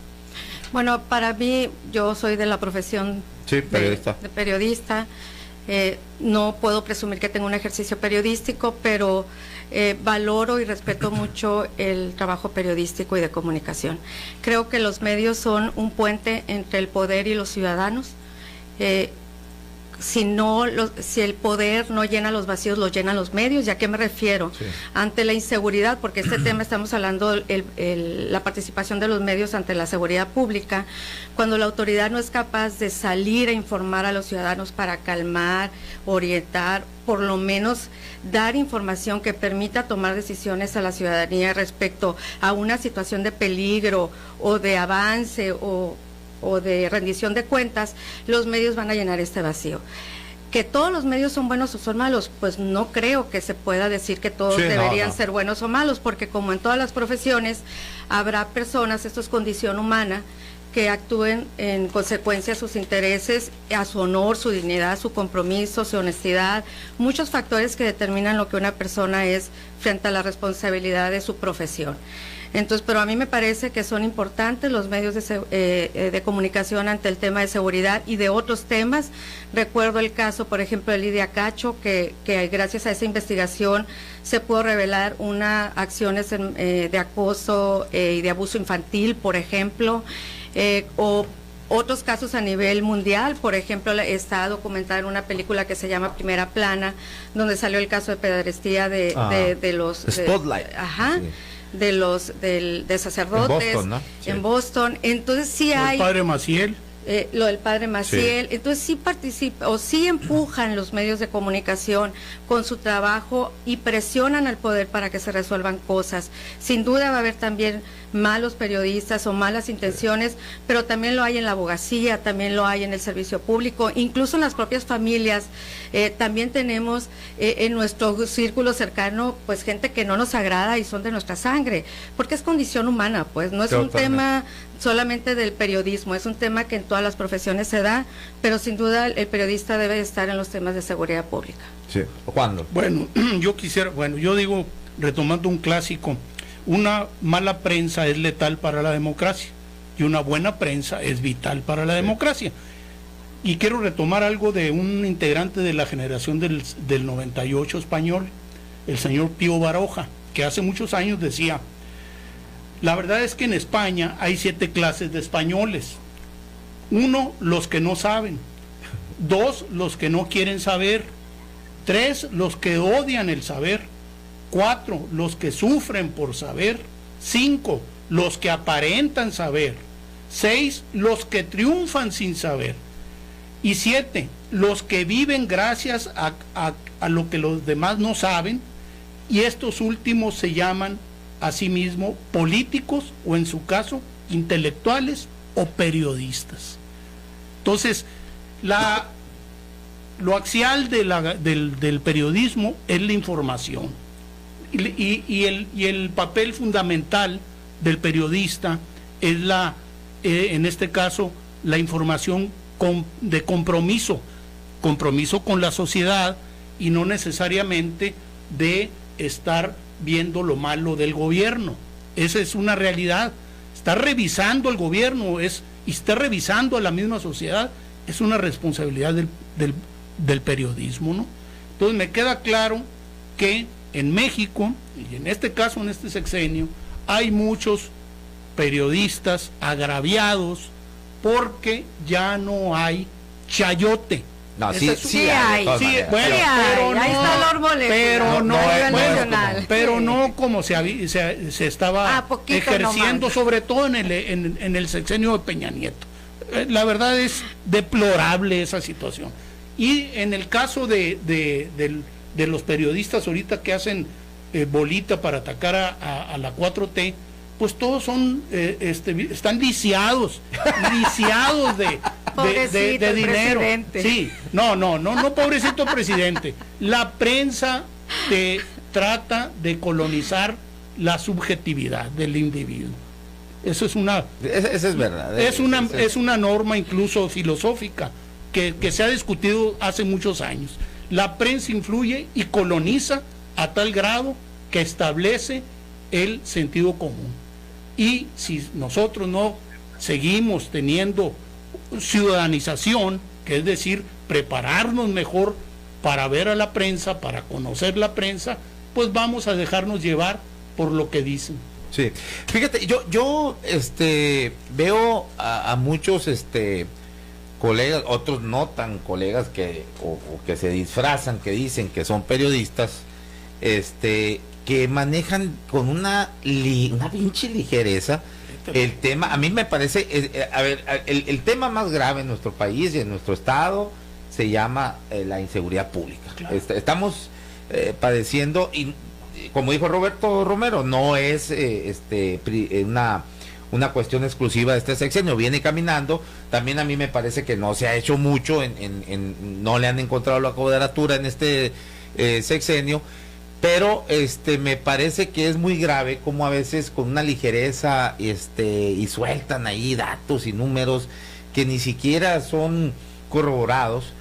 Bueno, para mí, yo soy de la profesión periodista. de periodista. No puedo presumir que tengo un ejercicio periodístico, pero valoro y respeto mucho el trabajo periodístico y de comunicación. Creo que los medios son un puente entre el poder y los ciudadanos. Si el poder no llena los vacíos, los llenan los medios. ¿Y a qué me refiero? Sí. Ante la inseguridad, porque este tema estamos hablando la participación de los medios ante la seguridad pública, cuando la autoridad no es capaz de salir a informar a los ciudadanos para calmar, orientar, por lo menos dar información que permita tomar decisiones a la ciudadanía respecto a una situación de peligro o de avance o de rendición de cuentas, los medios van a llenar este vacío. Que todos los medios son buenos o son malos, pues no creo que se pueda decir que todos deberían ser buenos o malos, porque como en todas las profesiones, habrá personas, esto es condición humana, que actúen en consecuencia a sus intereses, a su honor, su dignidad, su compromiso, su honestidad, muchos factores que determinan lo que una persona es frente a la responsabilidad de su profesión. Entonces, pero a mí me parece que son importantes los medios de comunicación ante el tema de seguridad y de otros temas. Recuerdo el caso, por ejemplo, de Lidia Cacho, que gracias a esa investigación se pudo revelar acciones de acoso y de abuso infantil, por ejemplo, o otros casos a nivel mundial. Por ejemplo, está documentada en una película que se llama Primera Plana, donde salió el caso de pederastía de los... Spotlight. De sacerdotes en Boston, ¿no? Sí. En Boston. Entonces sí hay... El padre Maciel. Lo del padre Maciel. Sí. Entonces sí participa o sí empujan los medios de comunicación con su trabajo y presionan al poder para que se resuelvan cosas. Sin duda va a haber también malos periodistas o malas intenciones, pero también lo hay en la abogacía, también lo hay en el servicio público, incluso en las propias familias. También tenemos en nuestro círculo cercano pues gente que no nos agrada y son de nuestra sangre, porque es condición humana, pues no es un tema solamente del periodismo, es un tema que en todas las profesiones se da, pero sin duda el periodista debe estar en los temas de seguridad pública. Sí. ¿Cuándo? Bueno, yo digo, retomando un clásico, una mala prensa es letal para la democracia y una buena prensa es vital para la democracia. Y quiero retomar algo de un integrante de la generación del 98 español, el señor Pío Baroja, que hace muchos años decía: la verdad es que en España hay 7 clases de españoles. 1, los que no saben. 2, los que no quieren saber. 3, los que odian el saber. 4, los que sufren por saber. 5, los que aparentan saber. 6, los que triunfan sin saber. Y 7, los que viven gracias a lo que los demás no saben, y estos últimos se llaman a sí mismos políticos, o en su caso, intelectuales o periodistas. Entonces, lo axial del periodismo es la información, y el papel fundamental del periodista es en este caso, la información de compromiso con la sociedad, y no necesariamente de estar viendo lo malo del gobierno. Esa es una realidad. Está revisando el gobierno y está revisando a la misma sociedad, es una responsabilidad del periodismo, ¿no? Entonces me queda claro que en México, y en este caso, en este sexenio, hay muchos periodistas agraviados porque ya no hay chayote. No, sí hay. Bueno, pero ahí está el hormole. Pero no como se estaba ejerciendo, sobre todo en el sexenio de Peña Nieto. La verdad es deplorable esa situación. Y en el caso de los periodistas ahorita que hacen bolita para atacar a la 4T, pues todos son están viciados de dinero. Sí, no, pobrecito presidente. La prensa te trata de colonizar la subjetividad del individuo. Eso es eso es verdad. Es una norma incluso filosófica que se ha discutido hace muchos años. La prensa influye y coloniza a tal grado que establece el sentido común. Y si nosotros no seguimos teniendo ciudadanización, que es decir, prepararnos mejor para ver a la prensa, para conocer la prensa, pues vamos a dejarnos llevar por lo que dicen. Sí, fíjate, yo veo a muchos colegas, otros no tan colegas que se disfrazan, que dicen que son periodistas, que manejan con una pinche ligereza el tema. A mí me parece, el tema más grave en nuestro país y en nuestro estado se llama la inseguridad pública. Claro. Estamos padeciendo, y como dijo Roberto Romero, no es una cuestión exclusiva de este sexenio, viene caminando. También a mí me parece que no se ha hecho mucho, no le han encontrado la cuadratura en este sexenio. Pero me parece que es muy grave como a veces con una ligereza y sueltan ahí datos y números que ni siquiera son corroborados,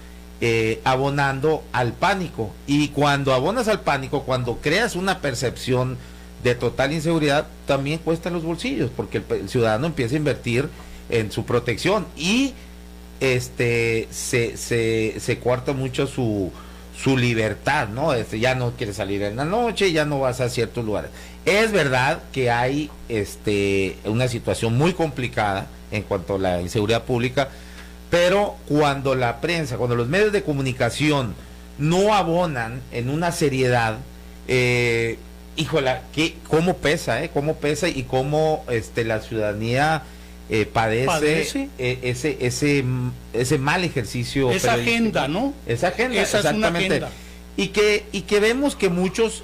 abonando al pánico. Y cuando abonas al pánico, cuando creas una percepción de total inseguridad, también cuesta los bolsillos, porque el ciudadano empieza a invertir en su protección y se coarta mucho su libertad, ¿no? Ya no quieres salir en la noche, ya no vas a ciertos lugares. Es verdad que hay una situación muy complicada en cuanto a la inseguridad pública, pero cuando la prensa, cuando los medios de comunicación no abonan en una seriedad, híjola, cómo pesa y cómo la ciudadanía padece ese mal ejercicio, esa agenda, ¿no? Esa agenda, esa exactamente. Es una agenda. Y que vemos que muchos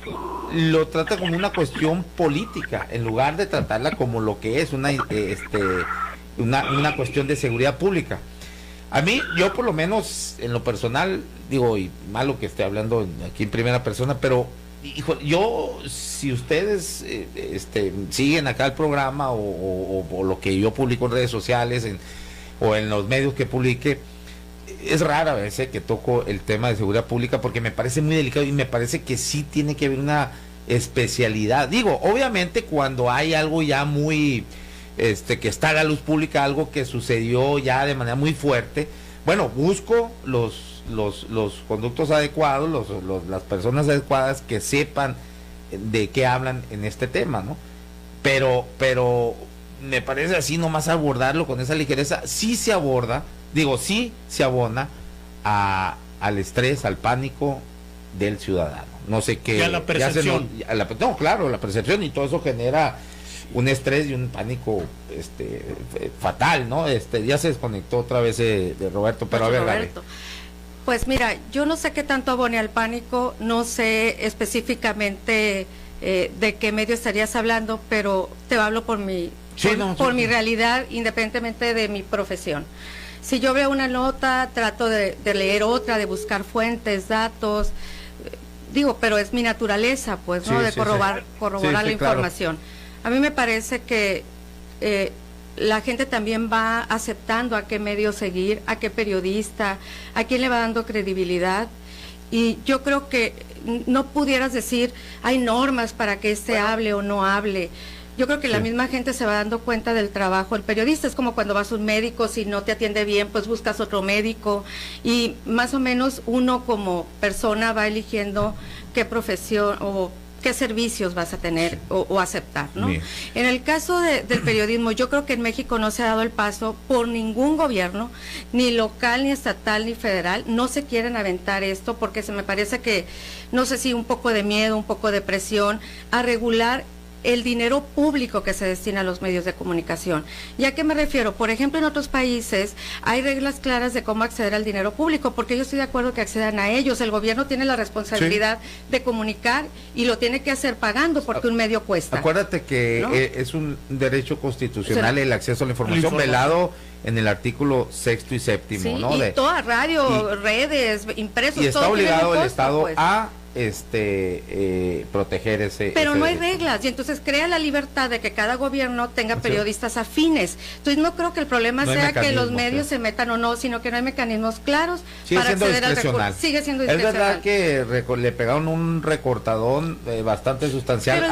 lo tratan como una cuestión política en lugar de tratarla como lo que es una cuestión de seguridad pública. A mí, yo por lo menos en lo personal, digo, y malo que esté hablando aquí en primera persona, pero hijo, yo, si ustedes siguen acá el programa o lo que yo publico en redes sociales o en los medios que publique, es rara vez que toco el tema de seguridad pública porque me parece muy delicado y me parece que sí tiene que haber una especialidad. Digo, obviamente cuando hay algo ya muy, que está a la luz pública, algo que sucedió ya de manera muy fuerte, bueno, busco los conductos adecuados, las personas adecuadas que sepan de qué hablan en este tema, ¿no? Pero me parece así nomás abordarlo con esa ligereza. Sí se aborda, sí se abona al estrés, al pánico del ciudadano. No sé qué. Y a la percepción. Claro, la percepción, y todo eso genera un estrés y un pánico fatal, ¿no? Ya se desconectó otra vez de Roberto, pero a ver, Roberto. Pues mira, yo no sé qué tanto abone al pánico, no sé específicamente de qué medio estarías hablando, pero te hablo por mi mi realidad, independientemente de mi profesión. Si yo veo una nota, trato de leer otra, de buscar fuentes, datos, pero es mi naturaleza, pues, ¿no? De corroborar la información. A mí me parece que la gente también va aceptando a qué medio seguir, a qué periodista, a quién le va dando credibilidad. Y yo creo que no pudieras decir, hay normas para que hable o no hable. Yo creo que la misma gente se va dando cuenta del trabajo del periodista. Es como cuando vas a un médico, si no te atiende bien, pues buscas otro médico. Y más o menos uno como persona va eligiendo qué profesión o qué servicios vas a tener o aceptar, ¿no? Bien. En el caso del periodismo, yo creo que en México no se ha dado el paso por ningún gobierno, ni local, ni estatal, ni federal. No se quieren aventar esto porque se me parece que, no sé si un poco de miedo, un poco de presión, a regular el dinero público que se destina a los medios de comunicación. ¿Y a qué me refiero? Por ejemplo, en otros países hay reglas claras de cómo acceder al dinero público, porque yo estoy de acuerdo que accedan a ellos. El gobierno tiene la responsabilidad de comunicar y lo tiene que hacer pagando porque un medio cuesta. Acuérdate que ¿no? Es un derecho constitucional el acceso a la información velado en el artículo 6º y 7º, ¿no? Y toda radio, redes, impresos, y está obligado el Estado a proteger ese. Pero no hay reglas, y entonces crea la libertad de que cada gobierno tenga periodistas afines. Entonces no creo que el problema sea que los medios se metan o no, sino que no hay mecanismos claros para acceder al recurso. Sigue siendo discrecional. Es verdad que le pegaron un recortadón bastante sustancial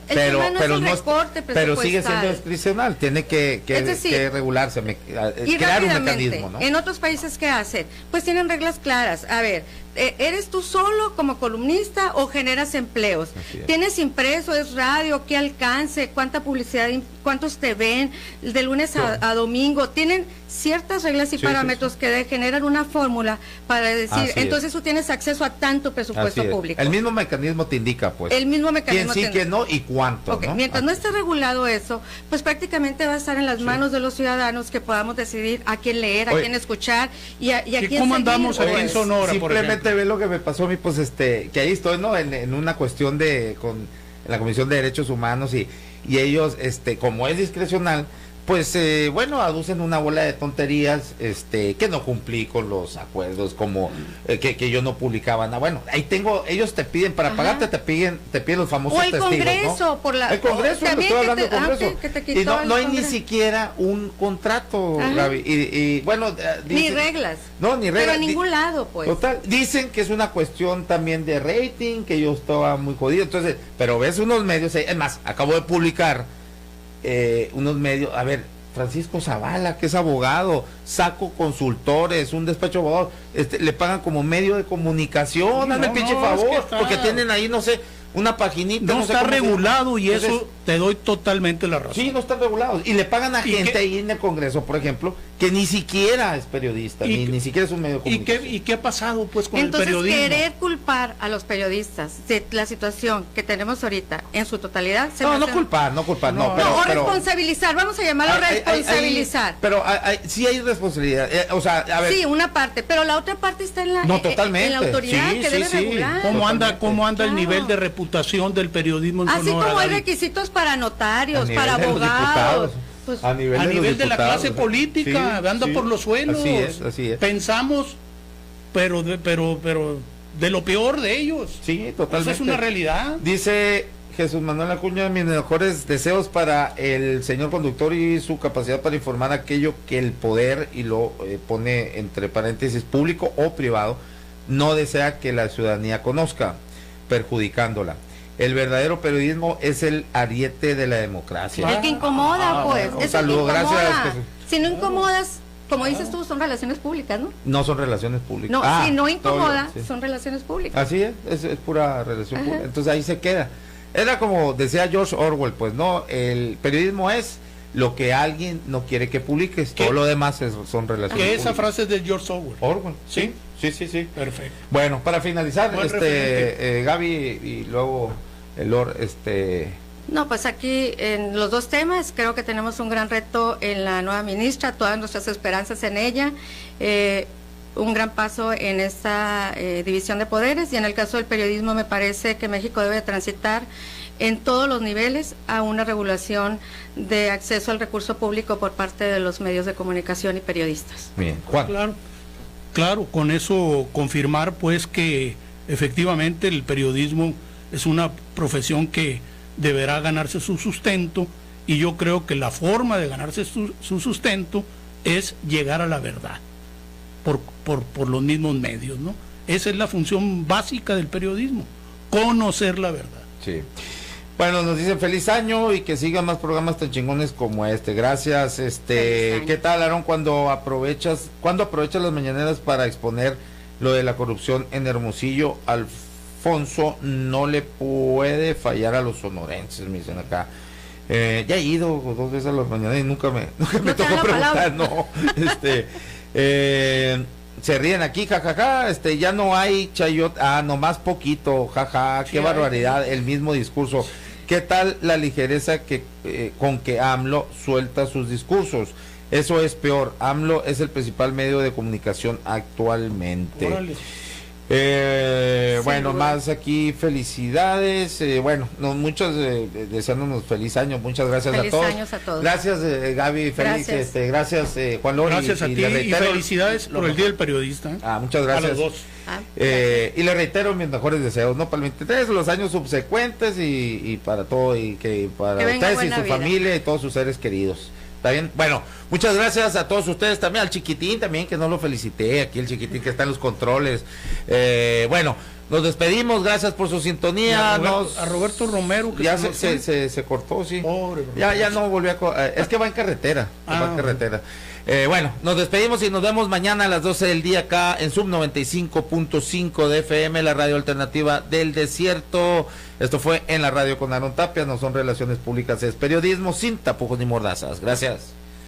pero sigue siendo discrecional, tiene que regularse, crear un mecanismo, ¿no? En otros países, ¿qué hacen? Pues tienen reglas claras. A ver, ¿eres tú solo como columnista o generas empleos? ¿Tienes impreso, es radio, qué alcance, cuánta publicidad, cuántos te ven, de lunes a domingo? Tienen ciertas reglas y parámetros que generan una fórmula para decir, entonces tú tienes acceso a tanto presupuesto público. El mismo mecanismo te indica, pues. El mismo mecanismo quién sí, quién no y cuánto, ¿no? Mientras no esté regulado eso, pues prácticamente va a estar en las manos de los ciudadanos que podamos decidir a quién leer, a quién escuchar y a quién seguir. ¿Cómo andamos aquí en Sonora, simplemente ve lo que me pasó a mí, pues que ahí estoy, ¿no? En una cuestión en la Comisión de Derechos Humanos y ellos, como es discrecional, pues aducen una bola de tonterías, que no cumplí con los acuerdos, como que yo no publicaba nada. Bueno, ahí ellos te piden para pagarte, te piden los famosos testigos, Congreso, ¿no? El Congreso, estoy hablando del Congreso. Y no hay ni siquiera un contrato, Gaby, y bueno, ni reglas. No, ni reglas. Pero en ningún lado, pues. Total, dicen que es una cuestión también de rating, que yo estaba muy jodido, entonces, pero ves unos medios, es más, acabo de publicar unos medios, a ver, Francisco Zavala, que es abogado, Saco Consultores, un despacho de abogados, le pagan como medio de comunicación, hazme el pinche favor, porque tienen ahí, no sé, una paginita. No está regulado y entonces, eso te doy totalmente la razón. Sí, no está regulado. Y le pagan a gente ahí en el Congreso, por ejemplo, que ni siquiera es periodista, ni siquiera es un medio de comunicación. ¿Y qué ha pasado pues con entonces, el periodismo? Querer culpar a los periodistas de la situación que tenemos ahorita en su totalidad. No culpar, pero responsabilizar, vamos a llamarlo responsabilizar. Pero sí hay responsabilidad, o sea, a ver. Sí, una parte, pero la otra parte está en la, totalmente. En la autoridad que debe regular. ¿Cómo anda el nivel de reputación del periodismo en Sonora? Así como hay requisitos para notarios, para abogados. Pues, a nivel de la clase política, anda por los suelos. Así es. Pensamos, pero de lo peor de ellos. Sí, totalmente. Eso es una realidad. Dice Jesús Manuel Acuña, mis mejores deseos para el señor conductor y su capacidad para informar aquello que el poder, y lo pone entre paréntesis, público o privado, no desea que la ciudadanía conozca, perjudicándola. El verdadero periodismo es el ariete de la democracia. El que incomoda, pues. Un saludo, gracias. Si no incomodas, como dices tú, son relaciones públicas, ¿no? No son relaciones públicas. No, si no incomoda, son relaciones públicas. Así es pura relación pública. Entonces ahí se queda. Era como decía George Orwell, pues, ¿no? El periodismo es lo que alguien no quiere que publiques. Todo lo demás son relaciones públicas. Esa frase es de George Orwell. Sí. Perfecto. Bueno, para finalizar, Gaby y luego el Lord, No, pues aquí en los dos temas creo que tenemos un gran reto en la nueva ministra, todas nuestras esperanzas en ella, un gran paso en esta división de poderes, y en el caso del periodismo me parece que México debe transitar en todos los niveles a una regulación de acceso al recurso público por parte de los medios de comunicación y periodistas. Bien, Juan. Claro, con eso confirmar pues que efectivamente el periodismo es una profesión que deberá ganarse su sustento, y yo creo que la forma de ganarse su sustento es llegar a la verdad por los mismos medios, ¿no? Esa es la función básica del periodismo, conocer la verdad. Sí. Bueno, nos dicen feliz año y que sigan más programas tan chingones como este. Gracias. ¿Qué tal, Aarón, cuando aprovechas las mañaneras para exponer lo de la corrupción en Hermosillo? Alfonso no le puede fallar a los sonorenses, me dicen acá. Ya he ido 2 veces a las mañaneras y nunca me tocó preguntar, no. Se ríen aquí, jajaja, ya no hay chayot, nomás poquito, jaja, qué barbaridad, el mismo discurso. ¿Qué tal la ligereza con que AMLO suelta sus discursos? Eso es peor. AMLO es el principal medio de comunicación actualmente. Bueno, más aquí, felicidades. Muchos deseándonos feliz año. Muchas gracias a todos. Feliz años a todos. Gracias, Gaby, Félix. Gracias, Juan Lori. Gracias a ti y felicidades por el Día del Periodista. Muchas gracias. A los dos. Y le reitero mis mejores deseos, ¿no? Para el 23, los años subsecuentes y para todo, y que para ustedes y su familia y todos sus seres queridos. ¿Está bien? Bueno, muchas gracias a todos ustedes, también al Chiquitín, también que no lo felicité, aquí el Chiquitín que está en los controles. Bueno, nos despedimos, gracias por su sintonía. A Roberto Romero, que ya se cortó, sí. Pobre, ya no volvió es que va en carretera. Bueno, nos despedimos y nos vemos mañana a las 12 del día acá en Sub 95.5 de FM, la radio alternativa del desierto. Esto fue En la Radio con Aarón Tapia. No son relaciones públicas, es periodismo sin tapujos ni mordazas. Gracias.